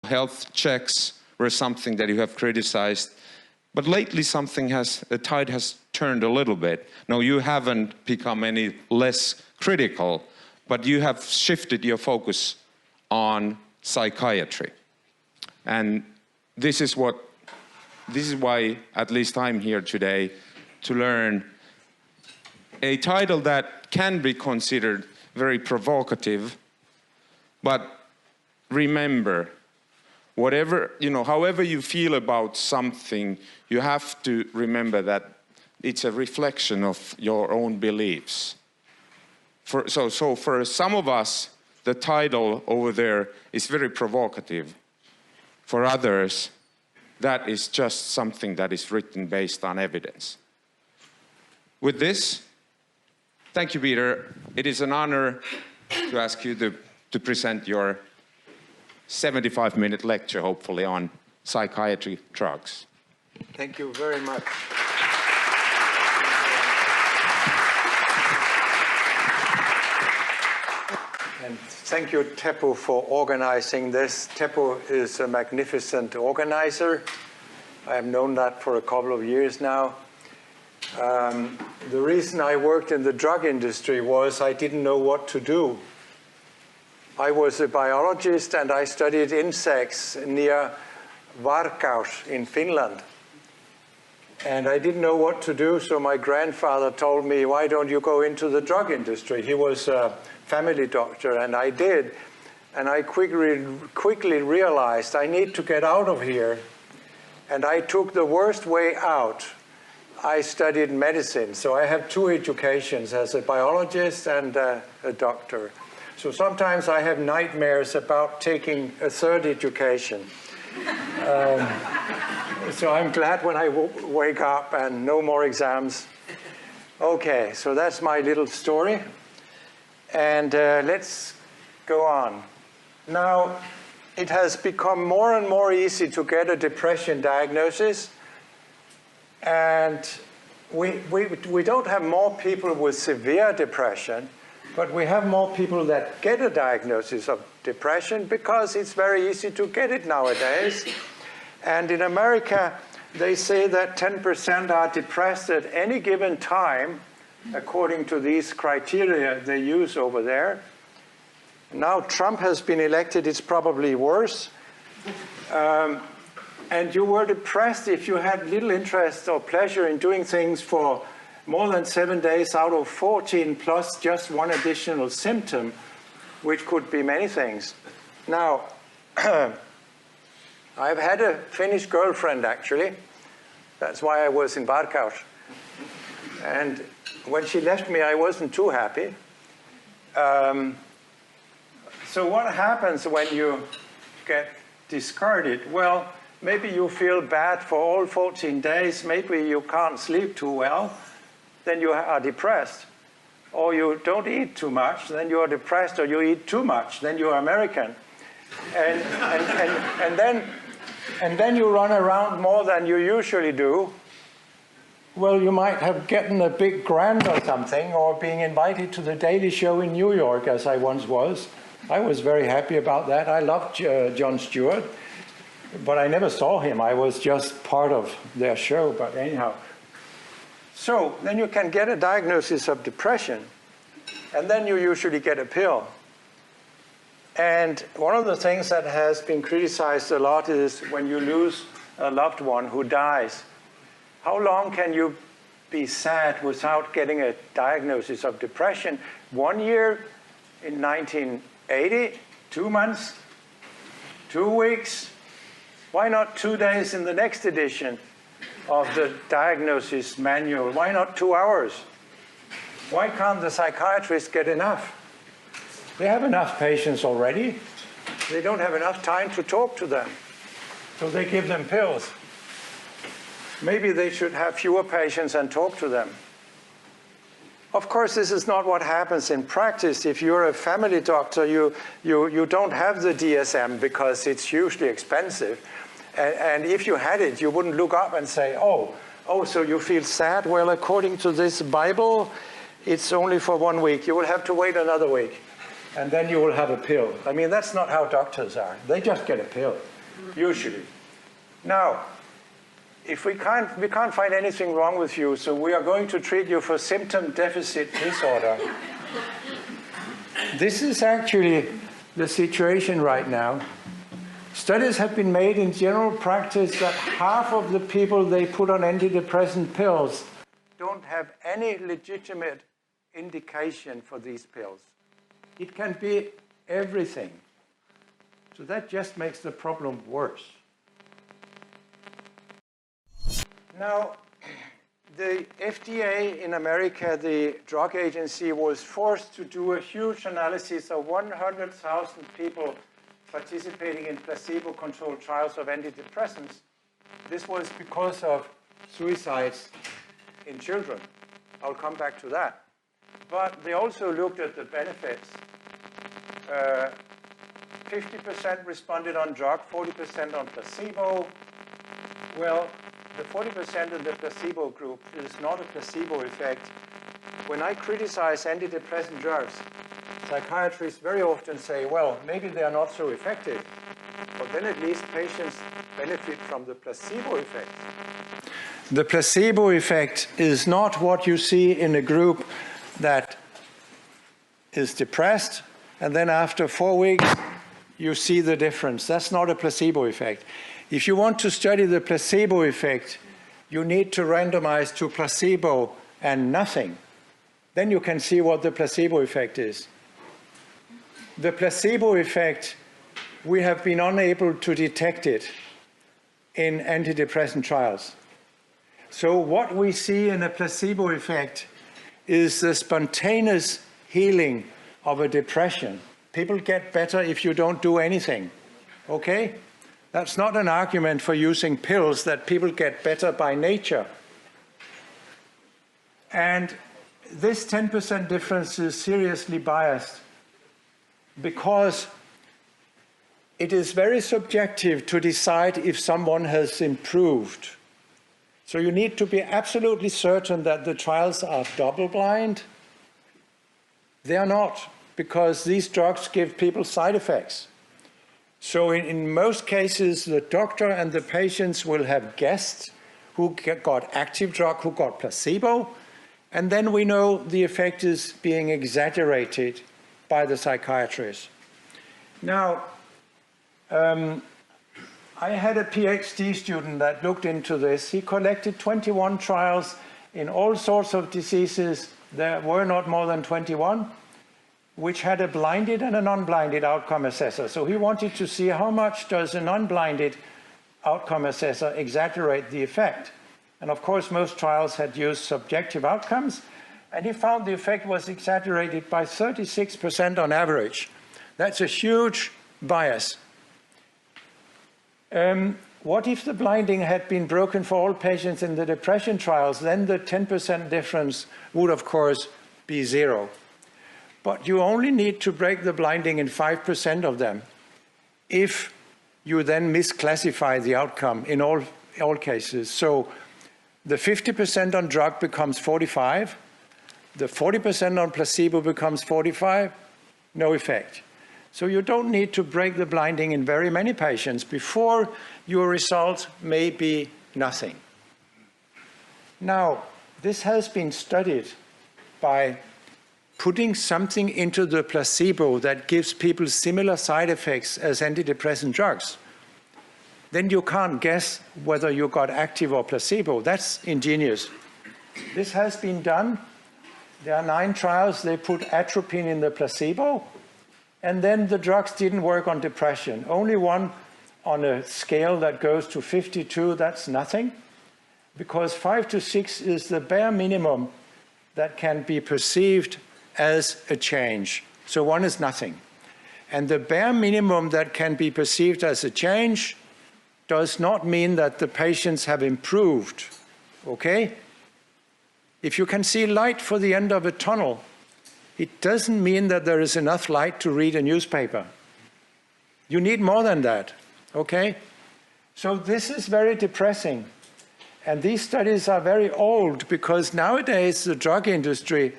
Health checks were something that you have criticized, but lately the tide has turned a little bit. No, you haven't become any less critical, but you have shifted your focus on psychiatry. And this is why at least I'm here today, to learn a title that can be considered very provocative, but remember, however you feel about something, you have to remember that it's a reflection of your own beliefs. So for some of us, the title over there is very provocative. For others, that is just something that is written based on evidence. With this, thank you, Peter. It is an honor to ask you to present your 75-minute lecture, hopefully, on psychiatry drugs. Thank you very much. And thank you, Teppo, for organizing this. Teppo is a magnificent organizer. I have known that for a couple of years now. The reason I worked in the drug industry was I didn't know what to do. I was a biologist and I studied insects near Varkaus in Finland. And I didn't know what to do, so my grandfather told me, why don't you go into the drug industry? He was a family doctor, and I did. And I quickly realized I need to get out of here. And I took the worst way out. I studied medicine, so I have two educations, as a biologist and a doctor. So sometimes I have nightmares about taking a third education. So I'm glad when I wake up and no more exams. Okay, so that's my little story. And let's go on. Now, it has become more and more easy to get a depression diagnosis. And we don't have more people with severe depression, but we have more people that get a diagnosis of depression because it's very easy to get it nowadays. And in America, they say that 10% are depressed at any given time, according to these criteria they use over there. Now Trump has been elected, it's probably worse. And you were depressed if you had little interest or pleasure in doing things for more than 7 days out of 14, plus just one additional symptom, which could be many things. Now, I've had a Finnish girlfriend, actually. That's why I was in Varkaus. And when she left me, I wasn't too happy. So what happens when you get discarded? Well, maybe you feel bad for all 14 days. Maybe you can't sleep too well. Then you are depressed. Or you don't eat too much, then you are depressed. Or you eat too much, then you are American. And then you run around more than you usually do. Well, you might have gotten a big grant or something, or being invited to the Daily Show in New York, as I once was. I was very happy about that. I loved Jon Stewart, but I never saw him. I was just part of their show, but anyhow. So then you can get a diagnosis of depression, and then you usually get a pill. And one of the things that has been criticized a lot is when you lose a loved one who dies. How long can you be sad without getting a diagnosis of depression? 1 year in 1980, 2 months, 2 weeks. Why not 2 days in the next edition of the diagnosis manual? Why not 2 hours? Why can't the psychiatrist get enough? They have enough patients already. They don't have enough time to talk to them. So they give them pills. Maybe they should have fewer patients and talk to them. Of course, this is not what happens in practice. If you're a family doctor, you don't have the DSM because it's hugely expensive. And if you had it, you wouldn't look up and say, oh, so you feel sad? Well, according to this Bible, it's only for 1 week. You will have to wait another week. and then you will have a pill. I mean, that's not how doctors are. They just get a pill, usually. Now, if we can't find anything wrong with you, so we are going to treat you for symptom deficit disorder. This is actually the situation right now. Studies have been made in general practice that half of the people they put on antidepressant pills don't have any legitimate indication for these pills. It can be everything. So that just makes the problem worse. Now, the FDA in America, the drug agency, was forced to do a huge analysis of 100,000 people participating in placebo-controlled trials of antidepressants. This was because of suicides in children. I'll come back to that. But they also looked at the benefits. 50% responded on drug, 40% on placebo. Well, the 40% in the placebo group is not a placebo effect. When I criticize antidepressant drugs, psychiatrists very often say, well, maybe they are not so effective, but then at least patients benefit from the placebo effect. The placebo effect is not what you see in a group that is depressed, and then after 4 weeks, you see the difference. That's not a placebo effect. If you want to study the placebo effect, you need to randomize to placebo and nothing. Then you can see what the placebo effect is. The placebo effect, we have been unable to detect it in antidepressant trials. So what we see in a placebo effect is the spontaneous healing of a depression. People get better if you don't do anything, okay? That's not an argument for using pills that people get better by nature. And this 10% difference is seriously biased because it is very subjective to decide if someone has improved. So you need to be absolutely certain that the trials are double-blind. They are not, because these drugs give people side effects. So in most cases, the doctor and the patients will have guessed who got active drug, who got placebo, and then we know the effect is being exaggerated by the psychiatrist. Now, I had a PhD student that looked into this. He collected 21 trials in all sorts of diseases. There were not more than 21, which had a blinded and an unblinded outcome assessor. So he wanted to see how much does an unblinded outcome assessor exaggerate the effect. And of course, most trials had used subjective outcomes, and he found the effect was exaggerated by 36% on average. That's a huge bias. What if the blinding had been broken for all patients in the depression trials? Then the 10% difference would, of course, be 0. But you only need to break the blinding in 5% of them if you then misclassify the outcome in all cases. So the 50% on drug becomes 45, the 40% on placebo becomes 45, no effect. So you don't need to break the blinding in very many patients before your result may be nothing. Now, this has been studied by putting something into the placebo that gives people similar side effects as antidepressant drugs. Then you can't guess whether you got active or placebo. That's ingenious. This has been done. There are 9 trials. They put atropine in the placebo, and then the drugs didn't work on depression. Only one on a scale that goes to 52, that's nothing, because 5 to 6 is the bare minimum that can be perceived as a change. So 1 is nothing. And the bare minimum that can be perceived as a change does not mean that the patients have improved, okay? If you can see light for the end of a tunnel, it doesn't mean that there is enough light to read a newspaper. You need more than that, okay? So this is very depressing. And these studies are very old because nowadays the drug industry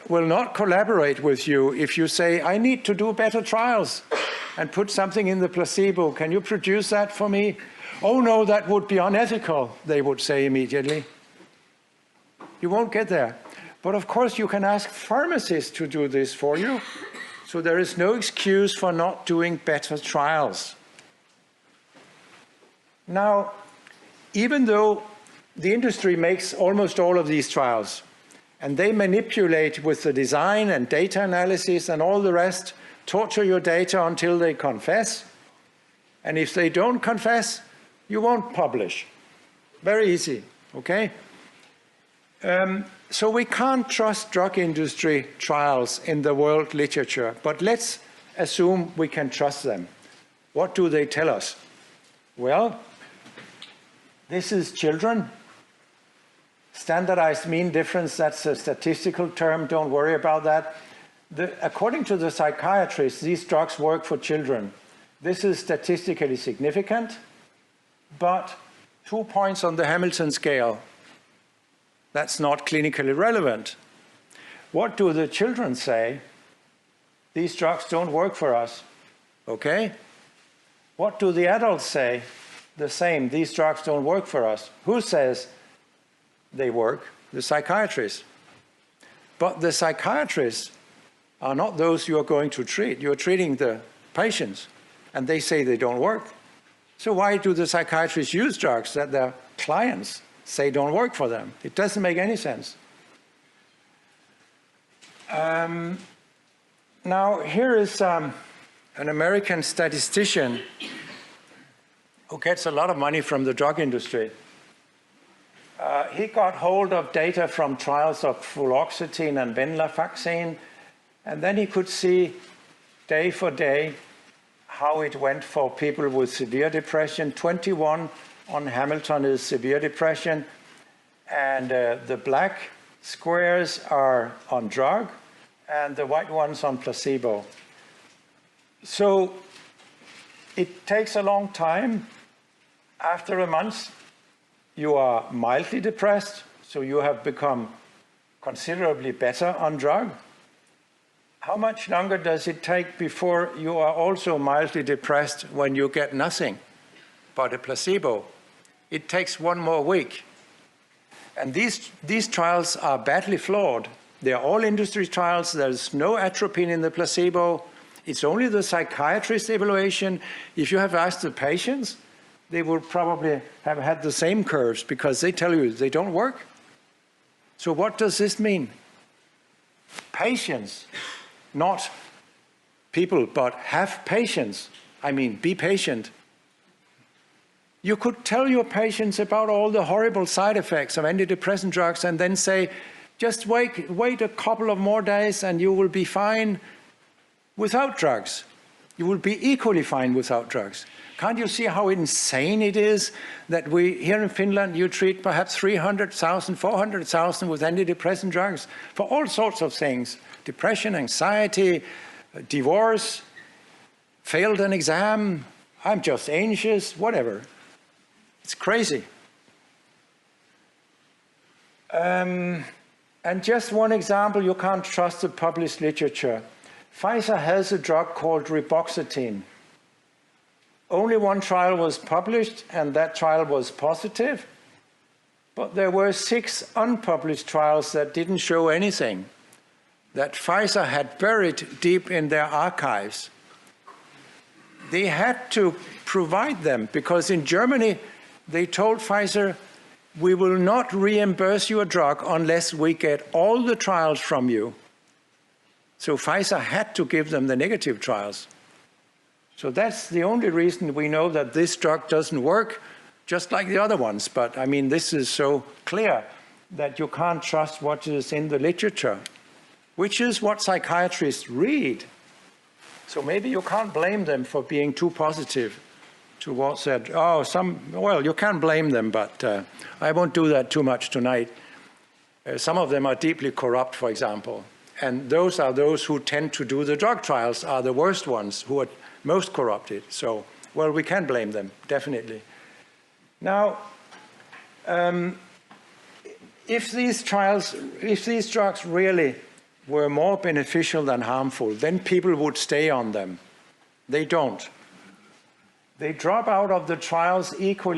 will not collaborate with you if you say, I need to do better trials and put something in the placebo. Can you produce that for me? Oh no, that would be unethical, they would say immediately. You won't get there. But of course you can ask pharmacists to do this for you. So there is no excuse for not doing better trials. Now, even though the industry makes almost all of these trials, and they manipulate with the design and data analysis and all the rest, torture your data until they confess. And if they don't confess, you won't publish. Very easy, okay? So we can't trust drug industry trials in the world literature, but let's assume we can trust them. What do they tell us? Well, this is children. Standardized mean difference, that's a statistical term, don't worry about that. According to the psychiatrists, these drugs work for children. This is statistically significant, but 2 points on the Hamilton scale. That's not clinically relevant. What do the children say? These drugs don't work for us, okay? What do the adults say? The same, these drugs don't work for us. Who says they work? The psychiatrists. But the psychiatrists are not those you are going to treat. You're treating the patients, and they say they don't work. So why do the psychiatrists use drugs that their clients say don't work for them? It doesn't make any sense. Now, here is an American statistician who gets a lot of money from the drug industry. He got hold of data from trials of fluoxetine and venlafaxine, and then he could see day for day how it went for people with severe depression. 21 on Hamilton is severe depression, and the black squares are on drug, and the white ones on placebo. So it takes a long time. After a month, you are mildly depressed, so you have become considerably better on drug. How much longer does it take before you are also mildly depressed when you get nothing but a placebo? It takes 1 more week. And these trials are badly flawed. They are all industry trials. There's no atropine in the placebo. It's only the psychiatrist evaluation. If you have asked the patients, they would probably have had the same curves because they tell you they don't work. So what does this mean? Patients, not people, but have patience. I mean, be patient. You could tell your patients about all the horrible side effects of antidepressant drugs and then say, just wait a couple of more days and you will be fine without drugs. You will be equally fine without drugs. Can't you see how insane it is that here in Finland, you treat perhaps 300,000, 400,000 with antidepressant drugs for all sorts of things: depression, anxiety, divorce, failed an exam, I'm just anxious, whatever. It's crazy. And just one example, you can't trust the published literature. Pfizer has a drug called reboxetine. Only one trial was published, and that trial was positive. But there were 6 unpublished trials that didn't show anything, that Pfizer had buried deep in their archives. They had to provide them, because in Germany, they told Pfizer, we will not reimburse your drug unless we get all the trials from you. So Pfizer had to give them the negative trials. So that's the only reason we know that this drug doesn't work, just like the other ones. But I mean, this is so clear that you can't trust what is in the literature, which is what psychiatrists read. So maybe you can't blame them for being too positive towards that. Oh, well, you can blame them, but I won't do that too much tonight. Some of them are deeply corrupt, for example. And those are those who tend to do the drug trials are the worst ones, who are most corrupted. So, well, we can blame them, definitely. Now, if these drugs really were more beneficial than harmful, then people would stay on them. They don't. They drop out of the trials equally